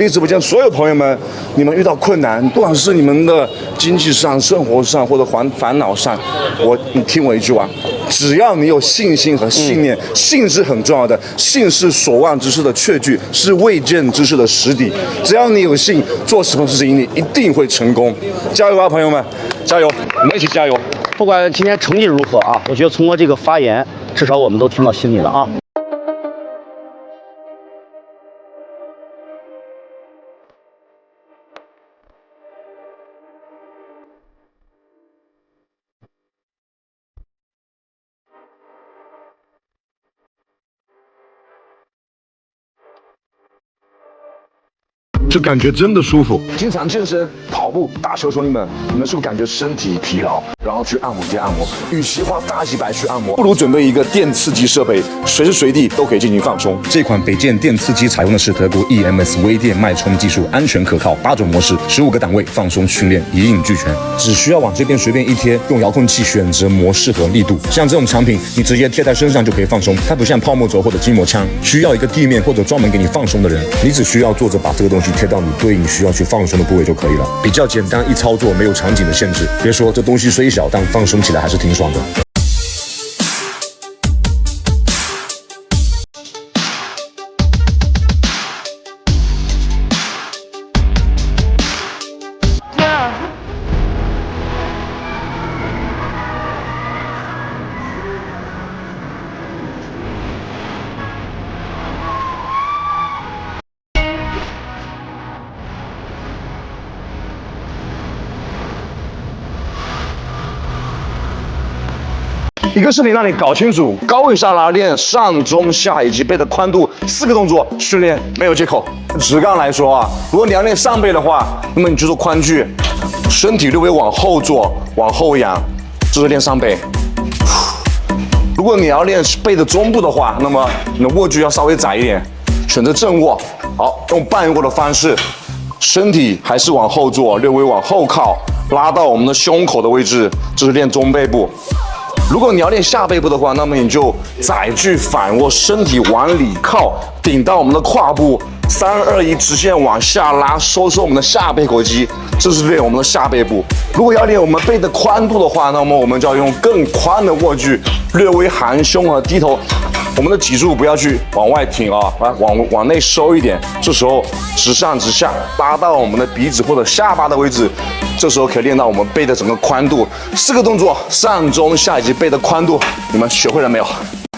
力直播间所有朋友们，你们遇到困难，不管是你们的经济上、生活上或者烦恼上，你听我一句话，只要你有信心和信念，信是很重要的，信是所望之事的确据，是未见之事的实底。只要你有信，做什么事情你一定会成功。加油啊，朋友们，加油！我们一起加油。不管今天成绩如何啊，我觉得通过这个发言，至少我们都听到心里了啊。这感觉真的舒服。经常健身、跑步、打球，兄弟们，你们是不是感觉身体疲劳，然后去按摩店按摩？与其花大几百去按摩，不如准备一个电刺激设备，随时随地都可以进行放松。这款北健电刺激采用的是德国 EMS 微电脉冲技术，安全可靠，8种模式，15个档位放松训练一应俱全。只需要往这边随便一贴，用遥控器选择模式和力度。像这种产品，你直接贴在身上就可以放松，它不像泡沫轴或者筋膜枪，需要一个地面或者专门给你放松的人。你只需要坐着把这个东西贴到你对应需要去放松的部位就可以了，比较简单，易操作，没有场景的限制。别说这东西虽小，但放松起来还是挺爽的。一个视频让你搞清楚高位下拉练上中下以及背的宽度4个动作训练没有借口。直杠来说啊，如果你要练上背的话，那么你就做宽距，身体略微往后坐，往后仰，这是练上背。如果你要练背的中部的话，那么你的握距要稍微窄一点，选择正握。好，用半握的方式，身体还是往后坐，略微往后靠，拉到我们的胸口的位置，这是练中背部。如果你要练下背部的话，那么你就载具反握，身体往里靠，顶到我们的胯部，3、2、1，直线往下拉，收缩我们的下背口肌，这是练我们的下背部。如果要练我们背的宽度的话，那么我们就要用更宽的握距，略微含胸和低头。我们的脊柱不要去往外挺啊，往内收一点。这时候直上直下，拉到我们的鼻子或者下巴的位置，这时候可以练到我们背的整个宽度。4个动作，上中下以及背的宽度，你们学会了没有？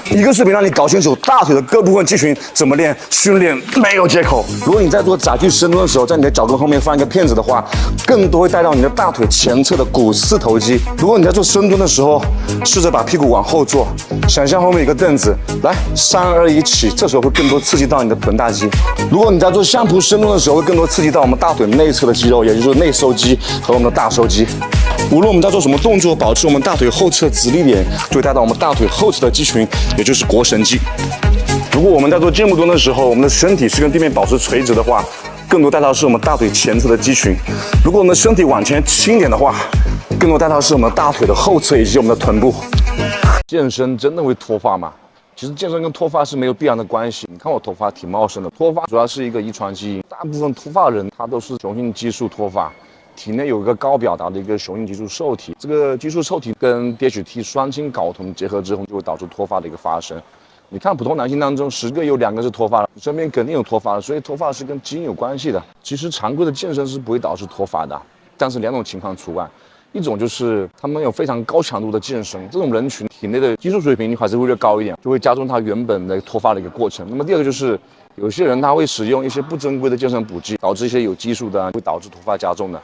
一个视频让你搞清楚大腿的各部分肌群怎么练，训练没有借口。如果你在做载具深蹲的时候，在你的脚跟后面放一个片子的话，更多会带到你的大腿前侧的股四头肌。如果你在做深蹲的时候，试着把屁股往后坐，想象后面有个凳子，来3、2、1起，这时候会更多刺激到你的臀大肌。如果你在做相扑深蹲的时候，会更多刺激到我们大腿内侧的肌肉，也就是内收肌和我们的大收肌。无论我们在做什么动作，保持我们大腿后侧直立点，就会带到我们大腿后侧的肌群，也就是腘绳肌。如果我们在做箭步蹲的时候，我们的身体是跟地面保持垂直的话，更多带到是我们大腿前侧的肌群。如果我们的身体往前倾一点的话，更多带到是我们大腿的后侧以及我们的臀部。健身真的会脱发吗？其实健身跟脱发是没有必然的关系。你看我头发挺茂盛的，脱发主要是一个遗传基因。大部分脱发的人他都是雄性激素脱发。体内有一个高表达的一个雄性激素受体，这个激素受体跟 DHT 双氢睾酮结合之后，就会导致脱发的一个发生。你看普通男性当中10个有2个是脱发的，身边肯定有脱发的，所以脱发是跟基因有关系的。其实常规的健身是不会导致脱发的，但是2种情况除外。一种就是他们有非常高强度的健身，这种人群体内的激素水平还是会略高一点，就会加重他原本的脱发的一个过程。那么第二个就是有些人他会使用一些不正规的健身补剂，导致一些有激素的会导致脱发加重的。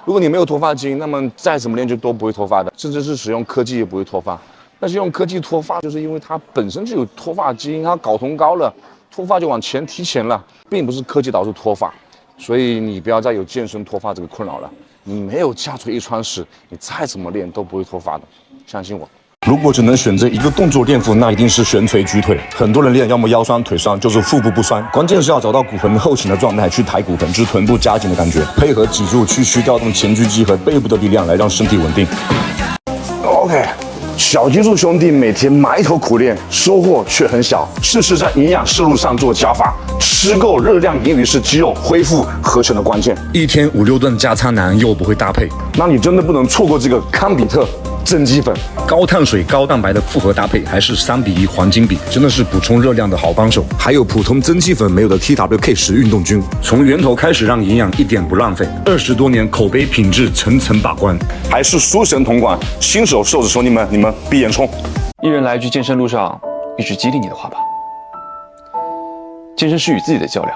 如果你没有脱发基因，那么再怎么练就都不会脱发的，甚至是使用科技也不会脱发。但是用科技脱发，就是因为它本身就有脱发基因，它睾酮高了，脱发就往前提前了，并不是科技导致脱发。所以你不要再有健身脱发这个困扰了。你没有下垂一传十，你再怎么练都不会脱发的，相信我。如果只能选择一个动作练腹，那一定是悬垂举腿。很多人练要么腰酸腿酸，就是腹部不酸，关键是要找到骨盆后倾的状态去抬骨盆，就是臀部夹紧的感觉，配合脊柱去调动前锯肌和背部的力量来让身体稳定。OK，小基数兄弟每天埋头苦练，收获却很小。试试在营养摄入上做加法，吃够热量也许是肌肉恢复合成的关键。一天5、6顿加餐难又不会搭配，那你真的不能错过这个康比特增肌粉。高碳水高蛋白的复合搭配还是3:1黄金比，真的是补充热量的好帮手。还有普通增肌粉没有的 TWK10运动菌，从源头开始让营养一点不浪费，20多年口碑品质层层把关，还是书神同款。新手瘦子兄弟们，你们闭眼冲！一人来一句健身路上一直激励你的话吧。健身是与自己的较量，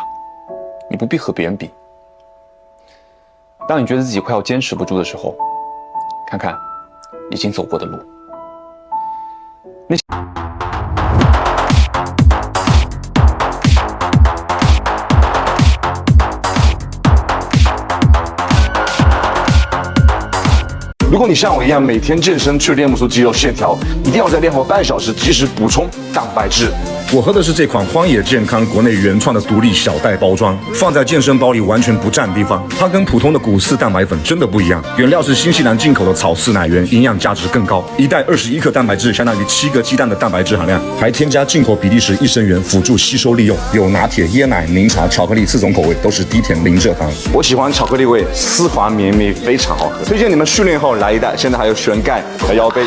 你不必和别人比。当你觉得自己快要坚持不住的时候，看看已经走过的路。如果你像我一样每天健身却练不出肌肉线条，一定要在练后半小时及时补充蛋白质。我喝的是这款荒野健康国内原创的独立小袋包装，放在健身包里完全不占地方。它跟普通的谷饲蛋白粉真的不一样，原料是新西兰进口的草饲奶源，营养价值更高。一袋21克蛋白质相当于7个鸡蛋的蛋白质含量，还添加进口比利时益生元辅助吸收利用。有拿铁、椰奶、柠茶、巧克力4种口味，都是低甜零蔗糖。我喜欢巧克力味，丝滑绵密，非常好喝。推荐你们训练后来一袋，现在还有悬盖和腰杯。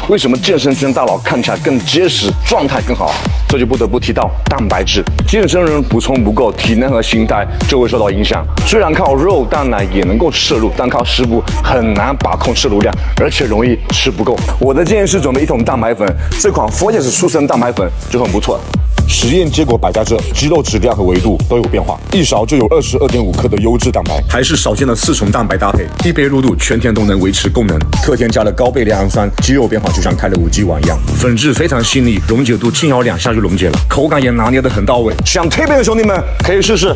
为什么健身圈大佬看起来更结实，状态更好？这就不得不提到蛋白质。健身人补充不够，体能和心态就会受到影响。虽然靠肉蛋奶也能够摄入，但靠食补很难把控摄入量，而且容易吃不够。我的建议是准备1桶蛋白粉，这款 Fortis 书神蛋白粉就很不错。实验结果摆在这，肌肉质量和维度都有变化，一勺就有22.5克的优质蛋白，还是少见的4重蛋白搭配，低杯入肚，全天都能维持功能。特添加了高倍亮氨酸，肌肉变化就像开了5G 网一样，粉质非常细腻，溶解度轻摇2下就溶解了，口感也拿捏得很到位。想蜕变的兄弟们可以试试。